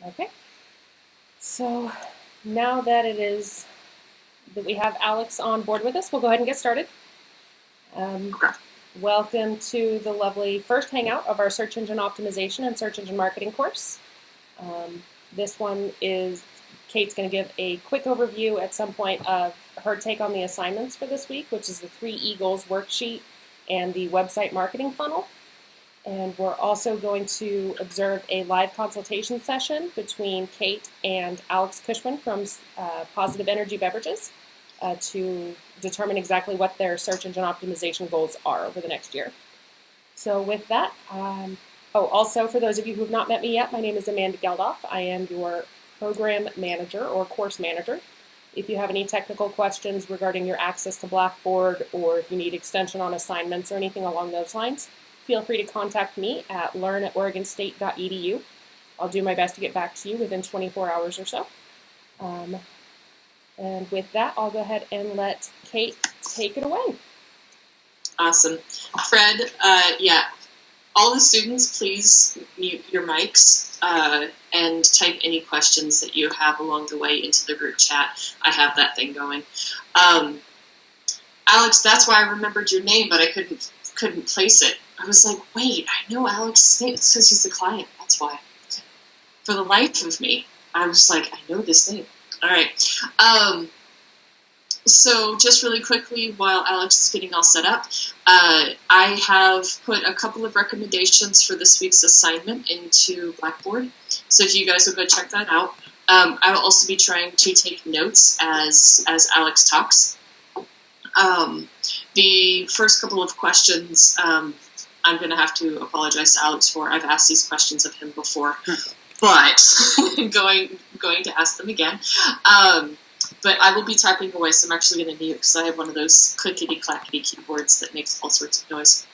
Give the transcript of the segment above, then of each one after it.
Okay, so now that we have Alex on board with us, we'll go ahead and get started. Okay. Welcome to the lovely first hangout of our search engine optimization and search engine marketing course. This one is Kate's going to give a quick overview at some point of her take on the assignments for this week, which is the 3 Eagles worksheet and the website marketing funnel. And we're also going to observe a live consultation session between Kate and Alex Cushman from PositiveEnergy Beverages to determine exactly what their search engine optimization goals are over the next year. So with that, also for those of you who have not met me yet, my name is Amanda Geldof. I am your program manager or course manager. If you have any technical questions regarding your access to Blackboard, or if you need extension on assignments or anything along those lines, feel free to contact me at learn@oregonstate.edu. I'll do my best to get back to you within 24 hours or so. And with that, I'll go ahead and let Kate take it away. Awesome. Fred, all the students, please mute your mics and type any questions that you have along the way into the group chat. I have that thing going. Alex, that's why I remembered your name, but I couldn't place it. I was like, wait, I know Alex's name. It says he's the client. That's why. For the life of me, I was like, I know this name. All right. So just really quickly, while Alex is getting all set up, I have put a couple of recommendations for this week's assignment into Blackboard. So if you guys will go check that out. I will also be trying to take notes as Alex talks. The first couple of questions, I'm going to have to apologize to Alex for. I've asked these questions of him before, but going to ask them again. But I will be typing away, so I'm actually going to mute because I have one of those clickety-clackety keyboards that makes all sorts of noise.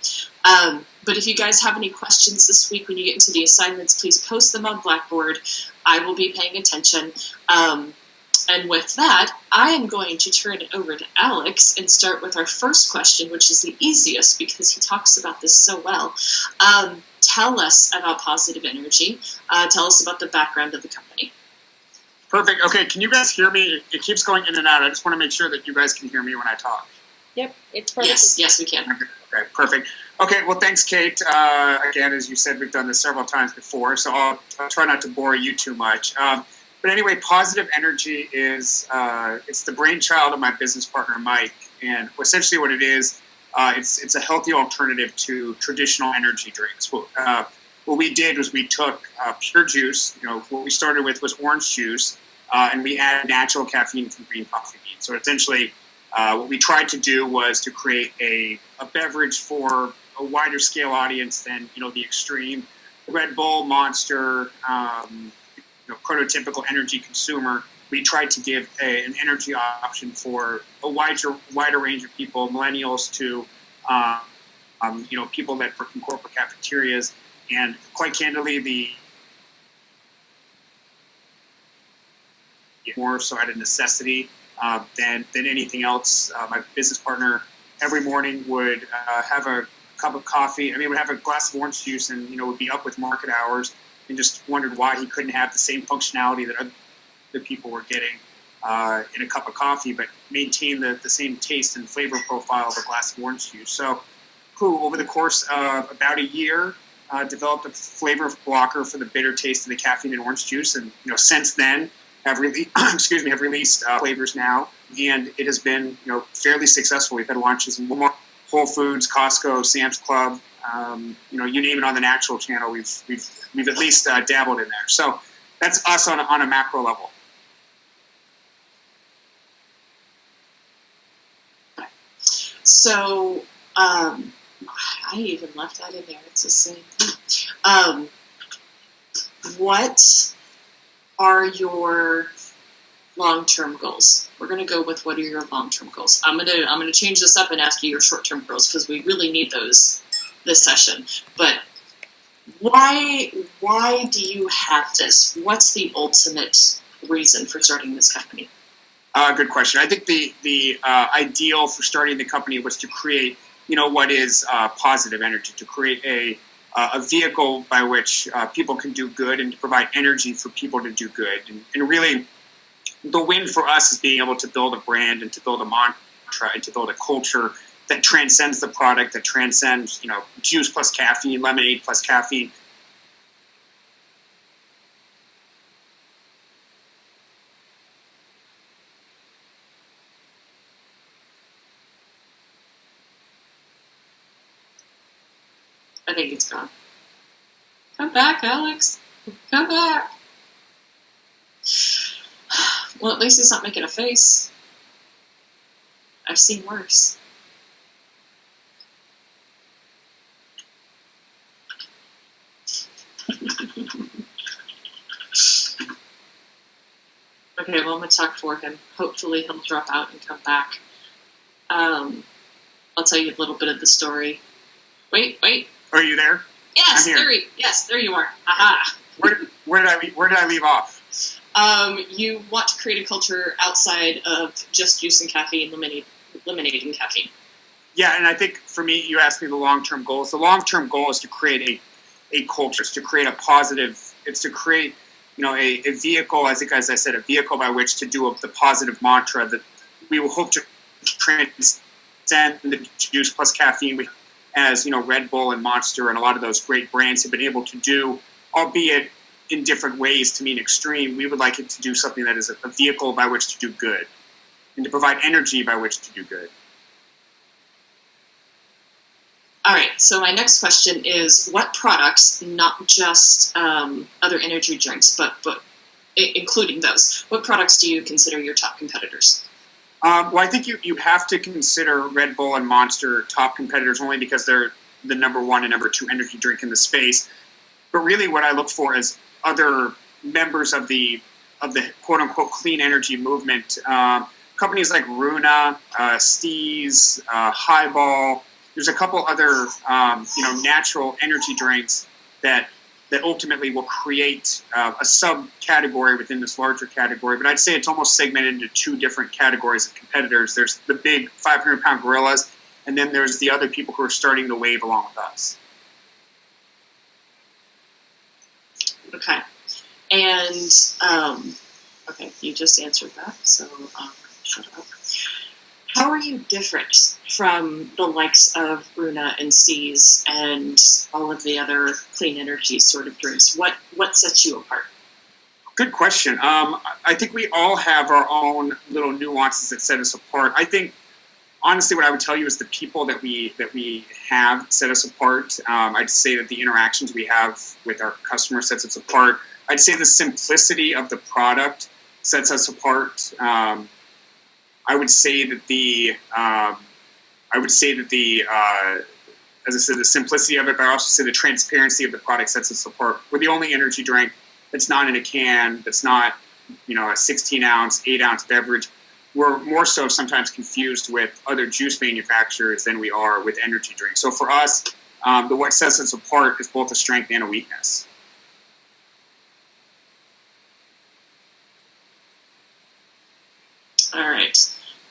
But if you guys have any questions this week when you get into the assignments, please post them on Blackboard. I will be paying attention. And with that, I am going to turn it over to Alex and start with our first question, which is the easiest because he talks about this so well. Tell us about PositiveEnergy. Tell us about the background of the company. Perfect. Okay, can you guys hear me? It keeps going in and out. I just want to make sure that you guys can hear me when I talk. Yep, it's perfect. Yes, we can. Okay, perfect. Okay, well, thanks, Kate. Again, as you said, we've done this several times before, so I'll try not to bore you too much. But anyway, PositiveEnergy is it's the brainchild of my business partner, Mike, and essentially what it is, it's a healthy alternative to traditional energy drinks. What we did was we took pure juice. What we started with was orange juice, and we added natural caffeine from green coffee beans. So essentially, what we tried to do was to create a beverage for a wider scale audience than the extreme Red Bull, Monster, prototypical energy consumer. We tried to give an energy option for a wider range of people, millennials to people that work in corporate cafeterias. And quite candidly, more so out of necessity than anything else. My business partner every morning would have a cup of coffee. Would have a glass of orange juice and, would be up with market hours and just wondered why he couldn't have the same functionality that other people were getting in a cup of coffee, but maintain the same taste and flavor profile of a glass of orange juice. So, over the course of about a year, developed a flavor blocker for the bitter taste of the caffeine in orange juice, and since then have released flavors now, and it has been fairly successful. We've had launches in Walmart, Whole Foods, Costco, Sam's Club, you name it on the natural channel. We've at least dabbled in there. So that's us on a macro level. So. I even left that in there. It's the same thing. What are your long-term goals? We're going to go with what are your long-term goals. I'm going to change this up and ask you your short-term goals because we really need those this session. But why do you have this? What's the ultimate reason for starting this company? Good question. I think the ideal for starting the company was to create what is positive energy, to create a vehicle by which people can do good and to provide energy for people to do good. And really, the win for us is being able to build a brand and to build a mantra and to build a culture that transcends the product, that transcends, juice plus caffeine, lemonade plus caffeine. I think it's gone. Come back, Alex. Come back. Well, at least he's not making a face. I've seen worse. Okay, well, I'm going to talk for him. Hopefully he'll drop out and come back. I'll tell you a little bit of the story. Wait. Are you there? Yes, there you are. Aha. Where did I leave off? You want to create a culture outside of just juice and caffeine, lemonade and caffeine. Yeah, and I think for me, you asked me the long-term goals. The long-term goal is to create a culture, it's to create a positive, it's to create, a vehicle, I think, as I said, a vehicle by which to do the positive mantra that we will hope to transcend the juice plus caffeine as, Red Bull and Monster and a lot of those great brands have been able to do, albeit in different ways to mean extreme. We would like it to do something that is a vehicle by which to do good and to provide energy by which to do good. All right, so my next question is, what products, not just other energy drinks, but including those, what products do you consider your top competitors? Well, I think you have to consider Red Bull and Monster top competitors only because they're the number one and number two energy drink in the space. But really what I look for is other members of the quote-unquote clean energy movement. Companies like Runa, Steez, Highball. There's a couple other natural energy drinks that ultimately will create a subcategory within this larger category. But I'd say it's almost segmented into two different categories of competitors. There's the big 500-pound gorillas, and then there's the other people who are starting the wave along with us. Okay. And, okay, you just answered that, so shut up. How are you different from the likes of Runa and Steez and all of the other clean energy sort of drinks? What sets you apart? Good question. I think we all have our own little nuances that set us apart. I think, honestly, what I would tell you is the people that we have set us apart. I'd say that the interactions we have with our customers sets us apart. I'd say the simplicity of the product sets us apart. I would say that as I said, the simplicity of it, but I also say the transparency of the product sets us apart. We're the only energy drink that's not in a can, that's not, a 16-ounce, 8-ounce beverage. We're more so sometimes confused with other juice manufacturers than we are with energy drinks. So for us, what sets us apart is both a strength and a weakness. All right.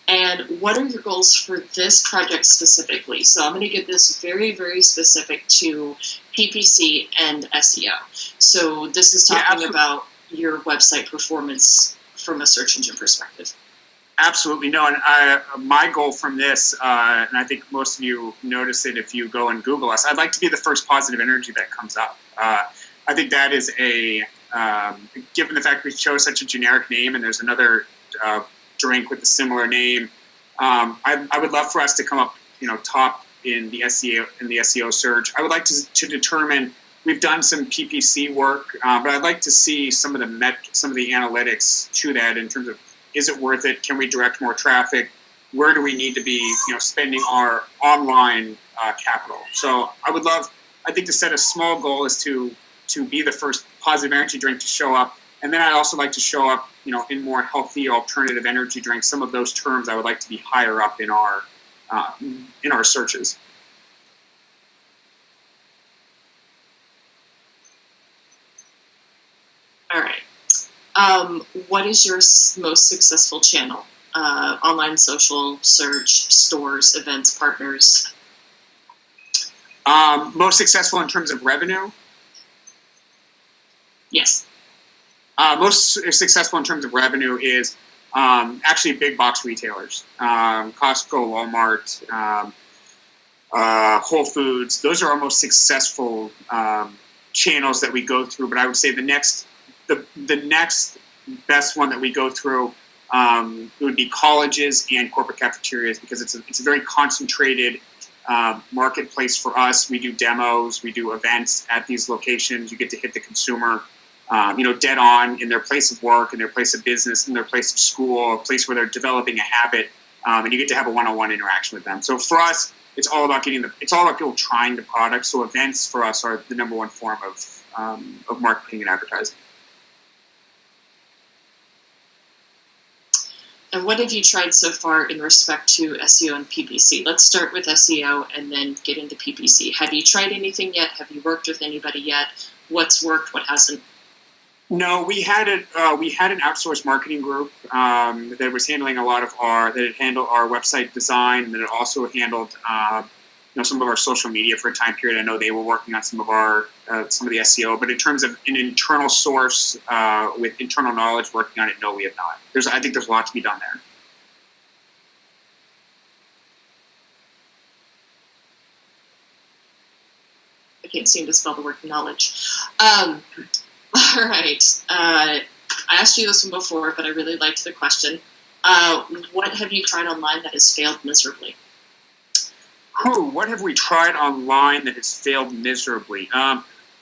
And what are your goals for this project specifically? So I'm going to get this very, very specific to PPC and SEO. So this is talking about your website performance from a search engine perspective. Absolutely. No, and my goal from this, and I think most of you notice it if you go and Google us, I'd like to be the first positive energy that comes up. I think that is given the fact we chose such a generic name and there's another drink with a similar name, I would love for us to come up, top in the SEO search. I would like to determine. We've done some PPC work, but I'd like to see some of the analytics to that in terms of, is it worth it? Can we direct more traffic? Where do we need to be, spending our online capital? So I think to set a small goal is to be the first positive energy drink to show up. And then I'd also like to show up, in more healthy alternative energy drinks. Some of those terms I would like to be higher up in our searches. All right. What is your most successful channel? Online, social, search, stores, events, partners? Most successful in terms of revenue? Yes. Most successful in terms of revenue is actually big box retailers. Costco, Walmart, Whole Foods. Those are our most successful channels that we go through. But I would say the next best one that we go through would be colleges and corporate cafeterias, because it's a very concentrated marketplace for us. We do demos, we do events at these locations. You get to hit the consumer, dead on in their place of work, in their place of business, in their place of school, a place where they're developing a habit, and you get to have a one-on-one interaction with them. So for us, it's all about people trying the product. So events for us are the number one form of marketing and advertising. And what have you tried so far in respect to SEO and PPC? Let's start with SEO and then get into PPC. Have you tried anything yet? Have you worked with anybody yet? What's worked? What hasn't? No, we had an outsourced marketing group that was handling that had handled our website design, and that it also handled some of our social media for a time period. I know they were working on some of the SEO, but in terms of an internal source with internal knowledge working on it, no, we have not. I think there's a lot to be done there. I can't seem to spell the word knowledge. All right. I asked you this one before, but I really liked the question. What have you tried online that has failed miserably? What have we tried online that has failed miserably?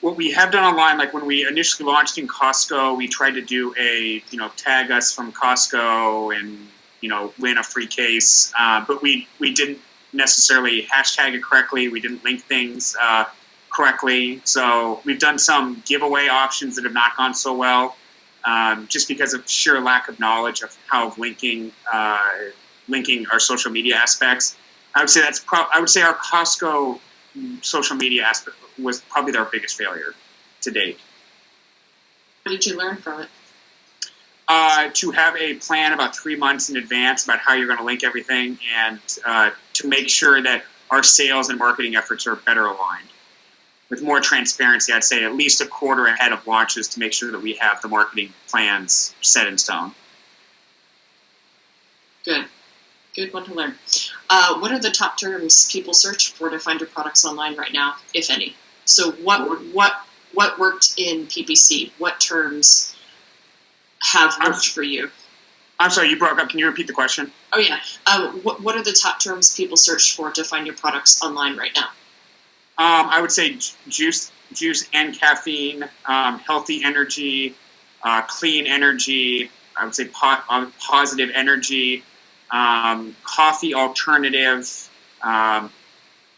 What we have done online, like when we initially launched in Costco, we tried to do tag us from Costco and, win a free case. But we didn't necessarily hashtag it correctly. We didn't link things correctly. So we've done some giveaway options that have not gone so well, just because of sheer lack of knowledge of how linking our social media aspects. I would say our Costco social media aspect was probably our biggest failure to date. What did you learn from it? To have a plan about 3 months in advance about how you're going to link everything, and to make sure that our sales and marketing efforts are better aligned. With more transparency, I'd say at least a quarter ahead of launches to make sure that we have the marketing plans set in stone. Good. Good one to learn. What are the top terms people search for to find your products online right now, if any? So what worked in PPC? What terms have worked for you? I'm sorry, you broke up. Can you repeat the question? Oh, yeah. What are the top terms people search for to find your products online right now? I would say juice and caffeine, healthy energy, clean energy. I would say positive energy, coffee alternative,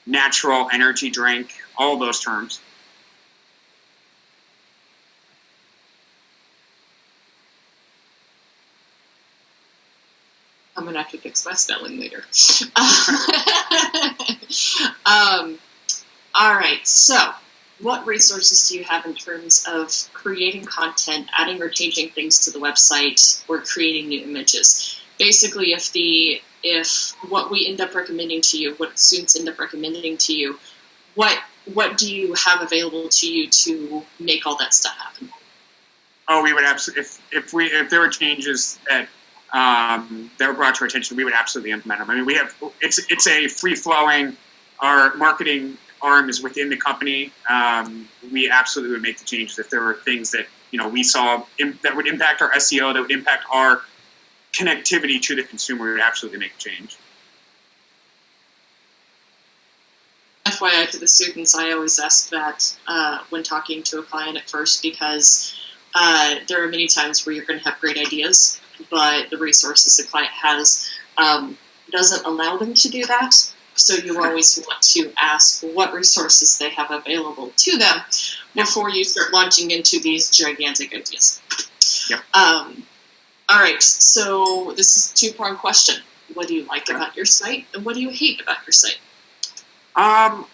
natural energy drink, all those terms. I'm going to have to fix my spelling later. All right, so what resources do you have in terms of creating content, adding or changing things to the website, or creating new images? Basically, if what we end up recommending to you, what students end up recommending to you, what do you have available to you to make all that stuff happen? Oh, we would absolutely, if there were changes that were brought to our attention, we would absolutely implement them. I mean, it's a free flowing. Our marketing arm is within the company. We absolutely would make the changes if there were things that we saw that would impact our SEO, that would impact our connectivity to the consumer. We would absolutely make a change. FYI to the students, I always ask that when talking to a client at first, because there are many times where you're going to have great ideas, but the resources the client has doesn't allow them to do that. So you always want to ask what resources they have available to them before you start launching into these gigantic ideas. Yep. All right, so this is a two-pronged question. What do you like about your site, and what do you hate about your site? I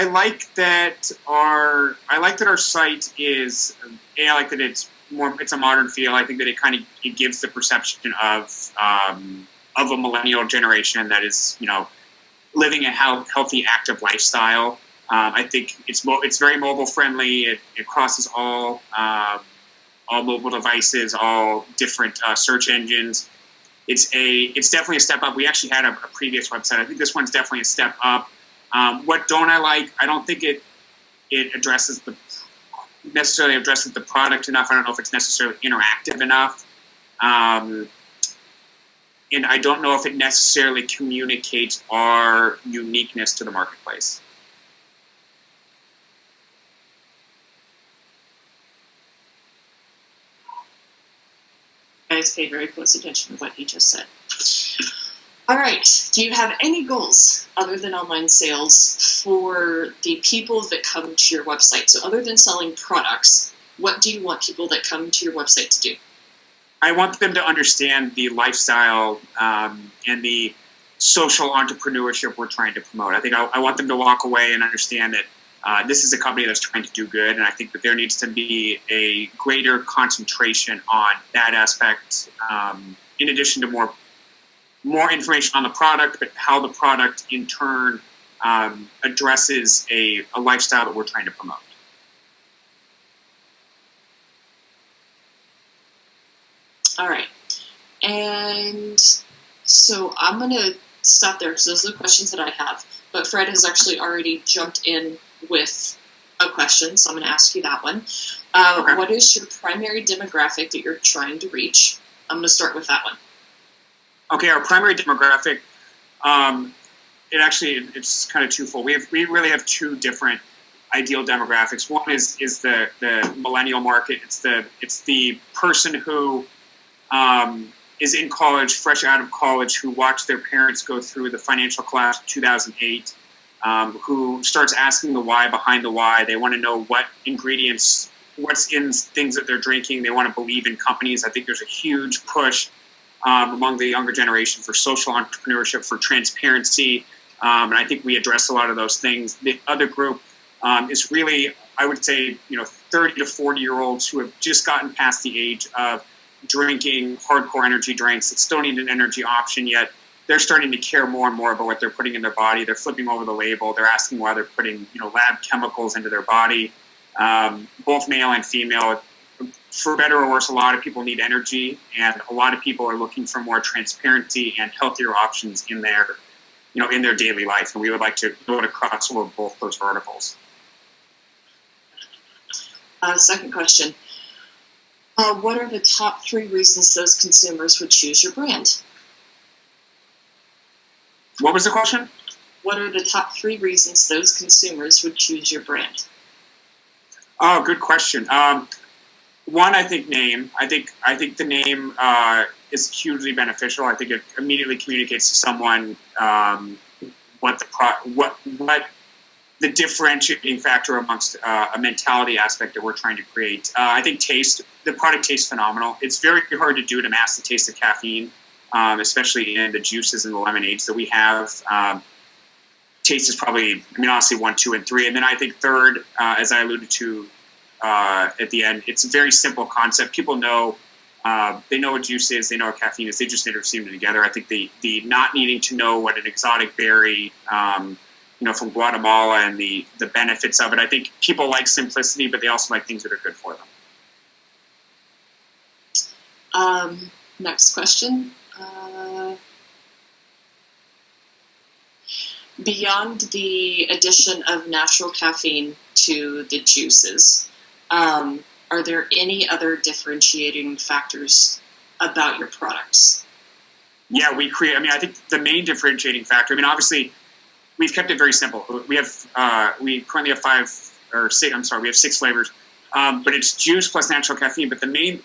like that our site is I like that it's a modern feel. I think that it gives the perception of a millennial generation that is living a healthy, active lifestyle. I think it's very mobile friendly. It crosses all mobile devices, all different search engines. It's definitely a step up. We actually had a previous website. I think this one's definitely a step up. What don't I like? I don't think it necessarily addresses the product enough. I don't know if it's necessarily interactive enough. And I don't know if it necessarily communicates our uniqueness to the marketplace. Guys pay very close attention to what he just said. All right. Do you have any goals other than online sales for the people that come to your website? So other than selling products, what do you want people that come to your website to do? I want them to understand the lifestyle and the social entrepreneurship we're trying to promote. I think I want them to walk away and understand that this is a company that's trying to do good, and I think that there needs to be a greater concentration on that aspect, in addition to more information on the product, but how the product in turn addresses a lifestyle that we're trying to promote. All right. And so I'm going to stop there because those are the questions that I have. But Fred has actually already jumped in with a question, so I'm going to ask you that one. Okay. What is your primary demographic that you're trying to reach? I'm going to start with that one. Okay, our primary demographic, it's kind of twofold. We really have two different ideal demographics. One is the millennial market. It's the person who is in college, fresh out of college, who watched their parents go through the financial collapse of 2008, who starts asking the why behind the why. They want to know what's in things that they're drinking. They want to believe in companies. I think there's a huge push among the younger generation for social entrepreneurship, for transparency, and I think we address a lot of those things. The other group is really, I would say, 30 to 40-year-olds who have just gotten past the age of drinking hardcore energy drinks that still need an energy option, yet they're starting to care more and more about what they're putting in their body. They're flipping over the label. They're asking why they're putting lab chemicals into their body, both male and female. For better or worse, a lot of people need energy, and a lot of people are looking for more transparency and healthier options in their daily life. And we would like to go across over both those verticals. Second question. What are the top 3 reasons those consumers would choose your brand? What was the question? What are the top 3 reasons those consumers would choose your brand? Oh, good question. One, I think name. I think the name is hugely beneficial. I think it immediately communicates to someone what the differentiating factor amongst a mentality aspect that we're trying to create. I think taste. The product tastes phenomenal. It's very hard to do to mask the taste of caffeine, especially in the juices and the lemonades that we have. Taste is probably, honestly, 1, 2, and 3. And then I think third, as I alluded to at the end, it's a very simple concept. People know, they know what juice is, they know what caffeine is, they just intercede them together. I think the not needing to know what an exotic berry, from Guatemala and the benefits of it. I think people like simplicity, but they also like things that are good for them. Next question. Beyond the addition of natural caffeine to the juices, are there any other differentiating factors about your products? Yeah, I think the main differentiating factor, obviously, we've kept it very simple. We currently have 6 flavors, but it's juice plus natural caffeine. But the main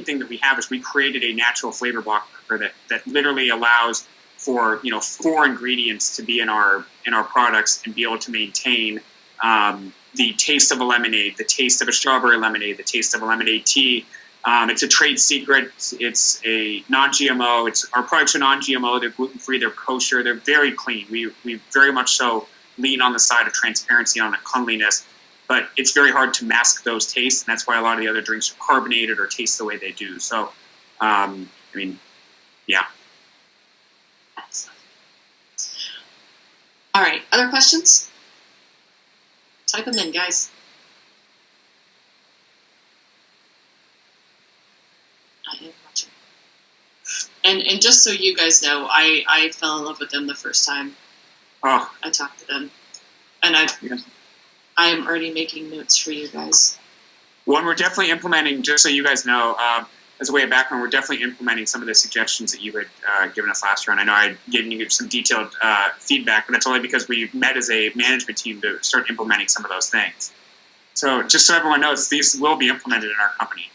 thing that we have is we created a natural flavor blocker that literally allows for 4 ingredients to be in our products and be able to maintain the taste of a lemonade, the taste of a strawberry lemonade, the taste of a lemonade tea. It's a trade secret. It's a non-GMO. Our products are non-GMO. They're gluten-free. They're kosher. They're very clean. We very much so lean on the side of transparency, on the cleanliness. But it's very hard to mask those tastes, and that's why a lot of the other drinks are carbonated or taste the way they do. So, yeah. All right. Other questions? Type them in, guys. I am watching. And just so you guys know, I fell in love with them the first time Oh, I talked to them. And I am already making notes for you guys. one, we're definitely implementing, just so you guys know, as a way of background, we're definitely implementing some of the suggestions that you had given us last round. I know I had given you some detailed feedback, but that's only because we met as a management team to start implementing some of those things. So just so everyone knows, these will be implemented in our company.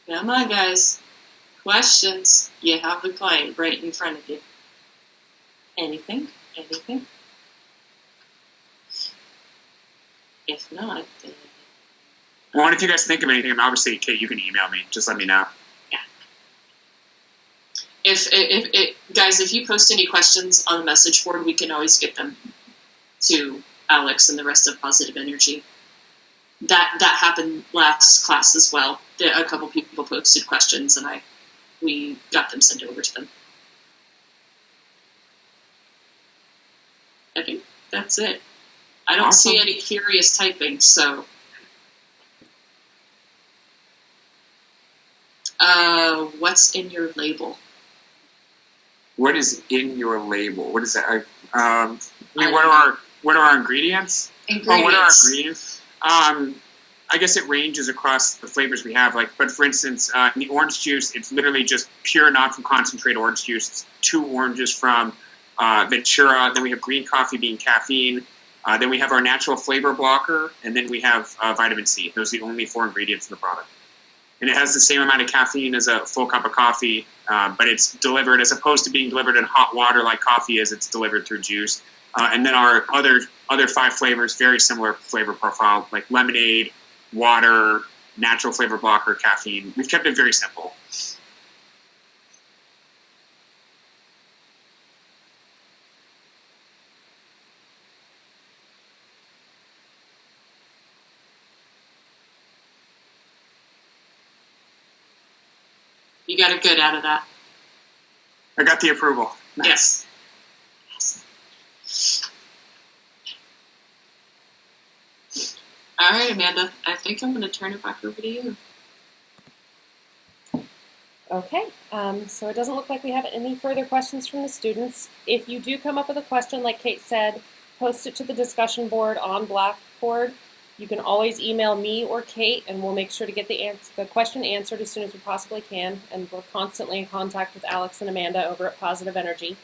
Come on, guys. Questions. You have the client right in front of you. Anything? Anything? If not, then... Well, and if you guys think of anything, obviously, Kate, you can email me. Just let me know. Yeah. Guys, if you post any questions on the message board, we can always get them to Alex and the rest of Positive Energy. That happened last class as well. A couple people posted questions, and we got them sent over to them. I think that's it. I don't see any curious typing, so. What's in your label? What is in your label? What is that? What are our ingredients? Ingredients. Oh, what are our ingredients? I guess it ranges across the flavors we have. But for instance, in the orange juice, it's literally just pure, not from concentrate orange juice. It's 2 oranges from Ventura. Then we have green coffee bean caffeine. Then we have our natural flavor blocker, and then we have vitamin C. Those are the only 4 ingredients in the product. And it has the same amount of caffeine as a full cup of coffee, but it's delivered, as opposed to being delivered in hot water like coffee is, it's delivered through juice. And then our other 5 flavors, very similar flavor profile, like lemonade, water, natural flavor blocker, caffeine. We've kept it very simple. You got a good out of that. I got the approval. Yes. All right, Amanda. I think I'm going to turn it back over to you. Okay, so it doesn't look like we have any further questions from the students. If you do come up with a question, like Kate said, post it to the discussion board on Blackboard. You can always email me or Kate, and we'll make sure to get the question answered as soon as we possibly can. And we're constantly in contact with Alex and Amanda over at Positive Energy.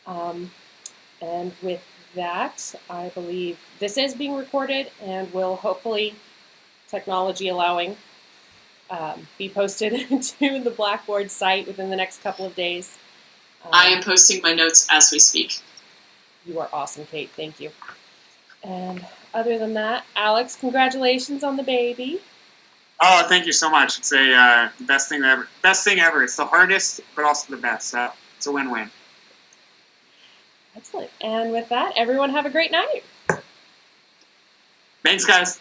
And with that, I believe this is being recorded and will hopefully, technology allowing, be posted to the Blackboard site within the next couple of days. I am posting my notes as we speak. You are awesome, Kate. Thank you. And other than that, Alex, congratulations on the baby. Oh, thank you so much. It's the best thing ever. Best thing ever. It's the hardest, but also the best. So it's a win-win. Excellent. And with that, everyone have a great night. Thanks, guys.